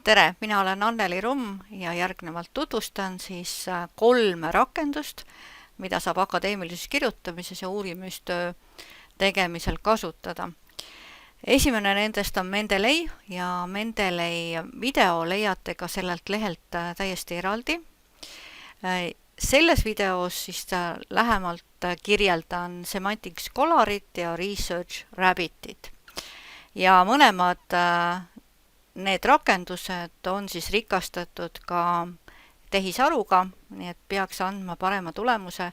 Tere, mina olen Anneli Rumm ja järgnevalt tutvustan siis 3 rakendust, mida saab akadeemilises kirjutamises ja uurimistöö tegemisel kasutada. Esimene nendest on Mendeley ja Mendeley video leiate ka sellelt lehelt täiesti eraldi. Selles videos siis lähemalt kirjeldan Semantic Scholarit ja Research Rabbitit. Ja mõlemad need rakendused on siis rikastatud ka tehisaruga, nii et peaks andma parema tulemuse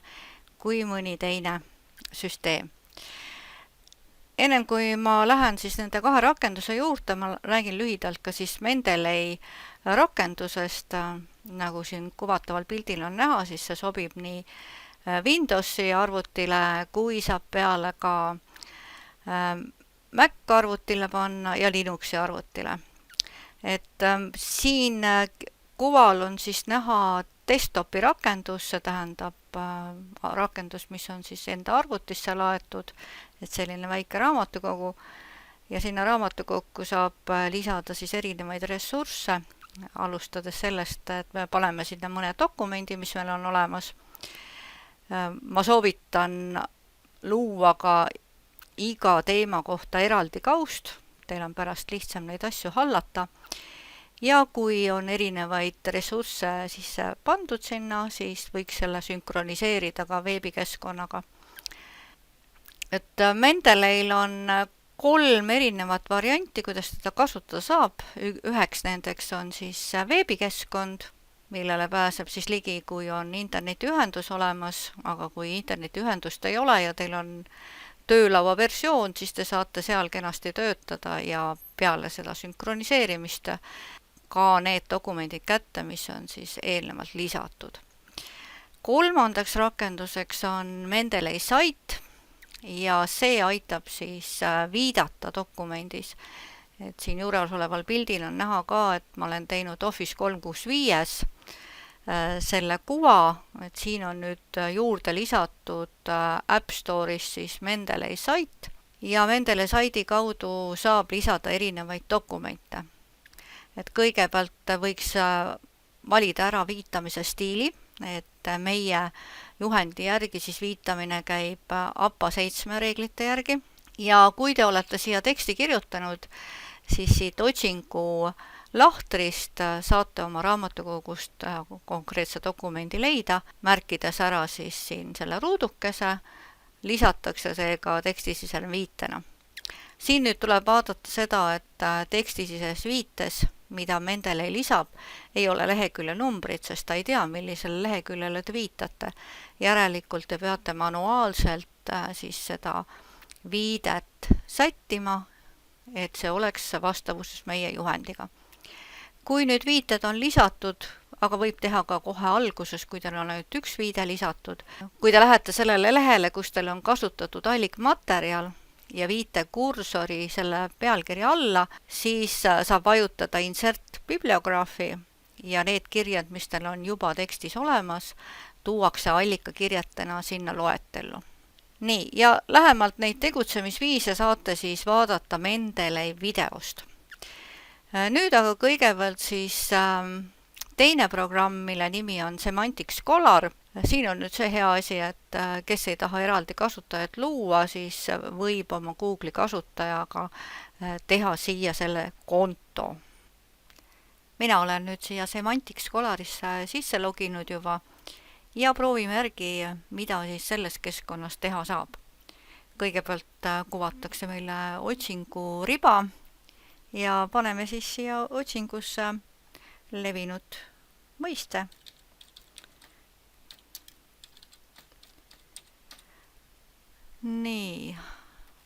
kui mõni teine süsteem. Enne kui ma lähen siis nende 2 rakenduse juurde, ma räägin lühidalt ka siis Mendeley rakendusest, nagu siin kuvataval pildil on näha, siis see sobib nii Windowsi arvutile, kui saab peale ka Mac arvutile panna ja Linuxi arvutile. Et siin kuval on siis näha desktopi rakendus, see tähendab rakendus, mis on siis enda arvutisse laetud, et selline väike raamatukogu ja sinna raamatukokku saab lisada siis erinevaid ressursse, alustades sellest, et me paneme sinna mõne dokumendi, mis meil on olemas. Ma soovitan luua ka iga teema kohta eraldi kaust, teil on pärast lihtsam neid asju hallata. Ja kui on erinevaid ressursse sisse pandud sinna, siis võiks selle sünkroniseerida ka veebikeskkonnaga. Et Mendeleyl on 3 erinevat varianti, kuidas teda kasutada saab. Üheks nendeks on siis veebikeskkond, millele pääseb siis ligi, kui on internetiühendus olemas, aga kui internetiühendust ei ole ja teil on töölaua versioon, siis te saate seal kenasti töötada ja peale seda sünkroniseerimist ka need dokumendid kätte, mis on siis eelnevalt lisatud. Kolmandaks rakenduseks on Mendeley Site ja see aitab siis viidata dokumendis. Et siin juures oleval pildil on näha ka, et ma olen teinud Office 365 selle kuva, et siin on nüüd juurde lisatud App Store'is siis Mendeley Site ja Mendeley Site'i kaudu saab lisada erinevaid dokumente. Et kõigepealt võiks valida ära viitamise stiili, et meie juhendi järgi siis viitamine käib APA 7 reeglite järgi ja kui te olete siia teksti kirjutanud, siis siit otsingu lahtrist saate oma raamatukogust konkreetse dokumendi leida, märkides ära siis siin selle ruudukese, lisatakse see ka tekstisisele viitena. Siin nüüd tuleb vaadata seda, et tekstisises viites, mida Mendeley lisab, ei ole lehekülje numbrid, sest ta ei tea, millisele leheküljele te viitate. Järelikult te peate manuaalselt siis seda viidet sättima, et see oleks vastavuses meie juhendiga. Kui nüüd viited on lisatud, aga võib teha ka kohe alguses, kui teil on ainult üks viide lisatud. Kui te lähete sellele lehele, kus teil on kasutatud allikmaterjal ja viite kursori selle pealkirja alla, siis saab vajutada Insert bibliograafi ja need kirjad, mis teil on juba tekstis olemas, tuuakse allikakirjetena sinna loetellu. Nii, ja lähemalt neid tegutsemisviise saate siis vaadata Mendeley videost. Nüüd aga kõigepealt siis teine programm, mille nimi on Semantic Scholar. Siin on nüüd see hea asi, et kes ei taha eraldi kasutajat luua, siis võib oma Google'i kasutajaga teha siia selle konto. Mina olen nüüd siia Semantic Scholarisse sisse loginud juba ja proovime järgi, mida siis selles keskkonnas teha saab. Kõigepealt kuvatakse meile otsingu riba ja paneme siis siia otsingusse levinud mõiste. Nii,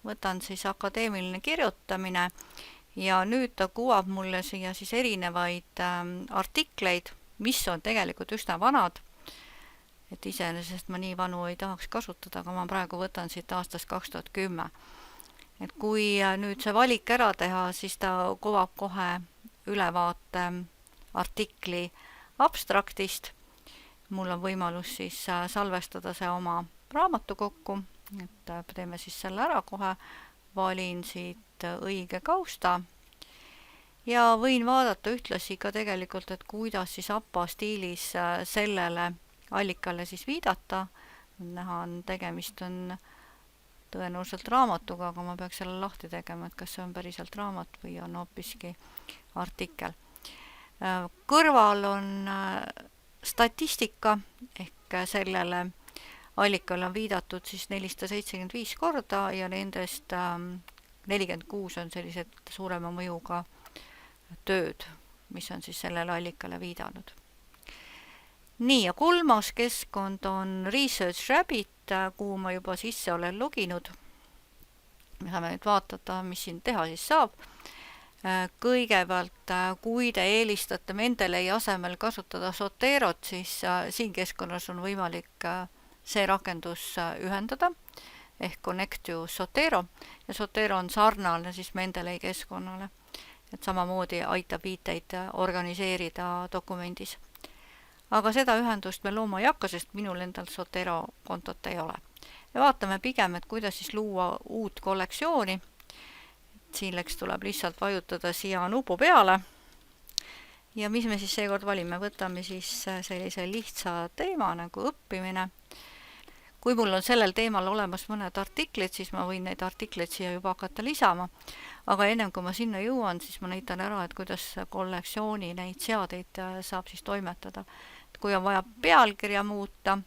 võtan siis akadeemiline kirjutamine ja nüüd ta kuvab mulle siia siis erinevaid artikleid, mis on tegelikult üsna vanad. Et iseenesest ma nii vanu ei tahaks kasutada, aga ma praegu võtan siit aastast 2010. Et kui nüüd see valik ära teha, siis ta kuvab kohe ülevaate artikli abstraktist. Mul on võimalus siis salvestada see oma raamatukokku, et teeme siis selle ära kohe, valin siit õige kausta ja võin vaadata ühtlasi ka tegelikult, et kuidas siis APA stiilis sellele allikale siis viidata. Näha on, tegemist on tõenäoliselt raamatuga, aga ma peaks selle lahti tegema, et kas see on päriselt raamat või on hoopiski artikkel. Kõrval on statistika, ehk sellele allikale on viidatud siis 475 korda ja nendest 46 on sellised suurema mõjuga tööd, mis on siis sellele allikale viidanud. Nii, ja kolmas keskkond on Research Rabbit, kuhu ma juba sisse olen loginud. Me saame nüüd vaatada, mis siin teha siis saab. Kõigepealt, kui te eelistate Mendeley asemel kasutada Zoterot, siis siin keskkonnas on võimalik see rakendus ühendada, ehk Connect to Zotero, ja Zotero on sarnane siis Mendeley keskkonnale, et samamoodi aitab viiteid organiseerida dokumendis. Aga seda ühendust me looma ei hakka, sest minul endal Zotero kontot ei ole. Ja vaatame pigem, et kuidas siis luua uut kollektsiooni. Selleks tuleb lihtsalt vajutada siia nupu peale. Ja mis me siis seekord valime? Võtame siis sellise lihtsa teema nagu õppimine. Kui mul on sellel teemal olemas mõned artiklid, siis ma võin neid artikleid siia juba hakata lisama. Aga ennem kui ma sinna jõuan, siis ma näitan ära, et kuidas kollektsiooni neid seadeid saab siis toimetada. Kui on vaja pealkirja muuta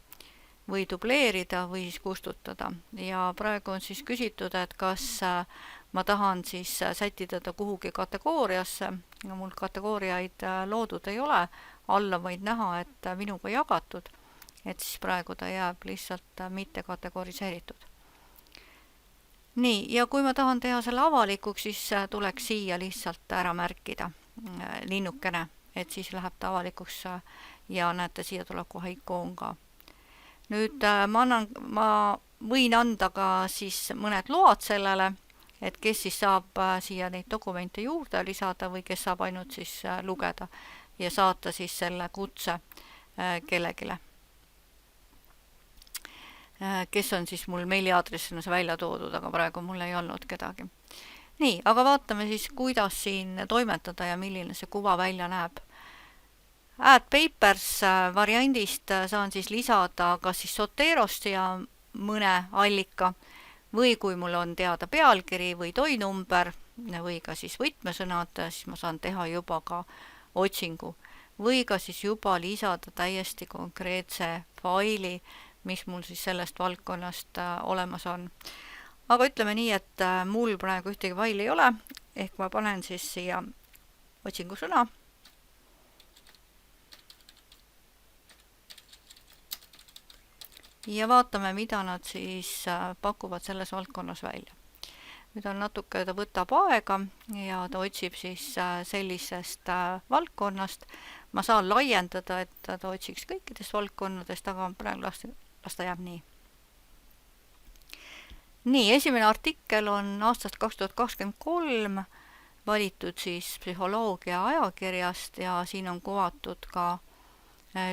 või dubleerida või siis kustutada. Ja praegu on siis küsitud, et kas ma tahan siis sättida ta kuhugi kategooriasse. Ja mul kategooriaid loodud ei ole, alla võid näha, et minuga jagatud. Et siis praegu ta jääb lihtsalt mitte kategoriseeritud. Nii, ja kui ma tahan teha selle avalikuks, siis tuleks siia lihtsalt ära märkida linnukene, et siis läheb ta avalikuks ja näete, siia tuleb kohe ikoon ka. Nüüd ma võin anda ka siis mõned load sellele, et kes siis saab siia neid dokumente juurde lisada või kes saab ainult siis lugeda ja saata siis selle kutse kellegile, kes on siis mul meiliaadressina välja toodud, aga praegu mul ei olnud kedagi. Nii, aga vaatame siis, kuidas siin toimetada ja milline see kuva välja näeb. Add Papers variandist saan siis lisada kas siis Zoterost ja mõne allika või kui mul on teada pealkiri või toinumber või ka siis võtmesõnad, siis ma saan teha juba ka otsingu või ka siis juba lisada täiesti konkreetse faili, mis mul siis sellest valdkonnast olemas on. Aga ütleme nii, et mul praegu ühtegi faili ei ole, ehk ma panen siis siia otsingusõna. Ja vaatame, mida nad siis pakuvad selles valdkonnas välja. Nüüd on natuke, ta võtab aega ja ta otsib siis sellisest valdkonnast. Ma saan laiendada, et ta otsiks kõikidest valdkonnadest, aga praegu las ta jääb nii. Nii, esimene artikkel on aastast 2023 valitud siis psühholoogia ajakirjast ja siin on kuvatud ka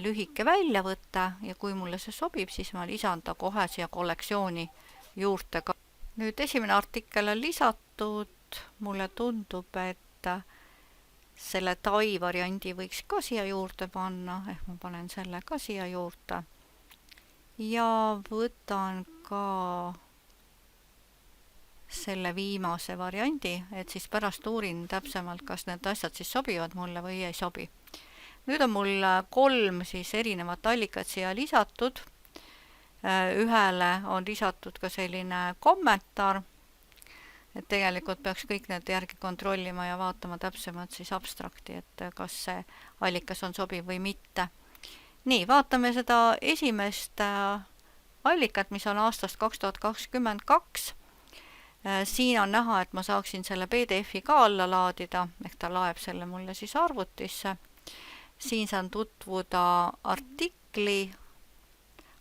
lühike väljavõte ja kui mulle see sobib, siis ma lisan ta kohe siia kollektsiooni juurde ka. Nüüd esimene artikkel on lisatud, mulle tundub, et selle Tai variandi võiks ka siia juurde panna, ehk ma panen selle ka siia juurde. Ja võtan ka selle viimase variandi, et siis pärast uurin täpsemalt, kas need asjad siis sobivad mulle või ei sobi. Nüüd on mul 3 siis erinevat allikat siia lisatud. Ühele on lisatud ka selline kommentaar, et tegelikult peaks kõik need järgi kontrollima ja vaatama täpsemalt siis abstrakti, et kas see allikas on sobiv või mitte. Nii, vaatame seda esimest allikat, mis on aastast 2022. Siin on näha, et ma saaksin selle PDF-i ka alla laadida, ehk ta laeb selle mulle siis arvutisse. Siin saan tutvuda artikli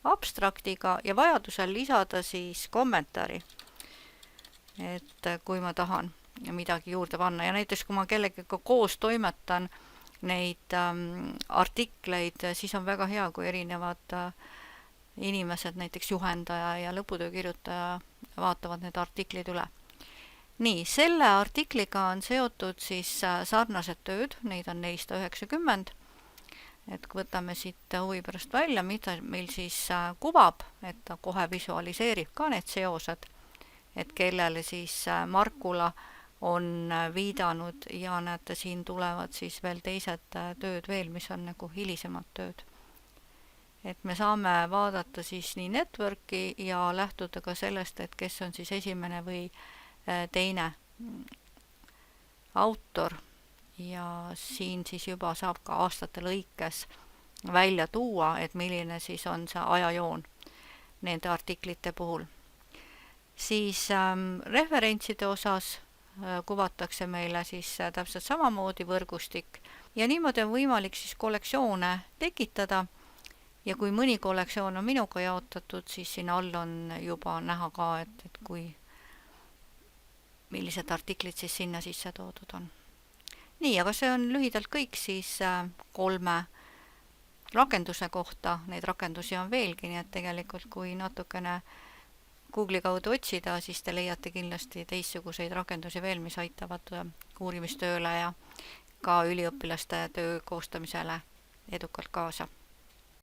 abstraktiga ja vajadusel lisada siis kommentaari, et kui ma tahan midagi juurde panna. Ja näiteks kui ma kellegagi koos toimetan neid artikleid, siis on väga hea, kui erinevad inimesed, näiteks juhendaja ja lõputöö kirjutaja vaatavad need artiklid üle. nii, selle artikliga on seotud siis sarnased tööd, neid on 490, et võtame siit huvi pärast välja, mida meil siis kuvab, et ta kohe visualiseerib ka need seosed, et kellele siis Markula on viidanud ja näete, siin tulevad siis veel teised tööd veel, mis on nagu hilisemad tööd. Et me saame vaadata siis nii networki ja lähtuda ka sellest, et kes on siis esimene või teine autor ja siin siis juba saab ka aastate lõikes välja tuua, et milline siis on see ajajoon nende artiklite puhul. Siis referentside osas kuvatakse meile siis täpselt samamoodi võrgustik ja niimoodi on võimalik siis kollektsioone tekitada ja kui mõni kollektsioon on minuga jaotatud, siis siin all on juba näha ka, et millised artiklid siis sinna sisse toodud on. Nii, aga see on lühidalt kõik siis 3 rakenduse kohta, neid rakendusi on veelgi, nii et tegelikult kui natukene Google'i kaudu otsida, siis te leiate kindlasti teistsuguseid rakendusi veel, mis aitavad uurimistööle ja ka üliõpilaste töö koostamisele edukalt kaasa.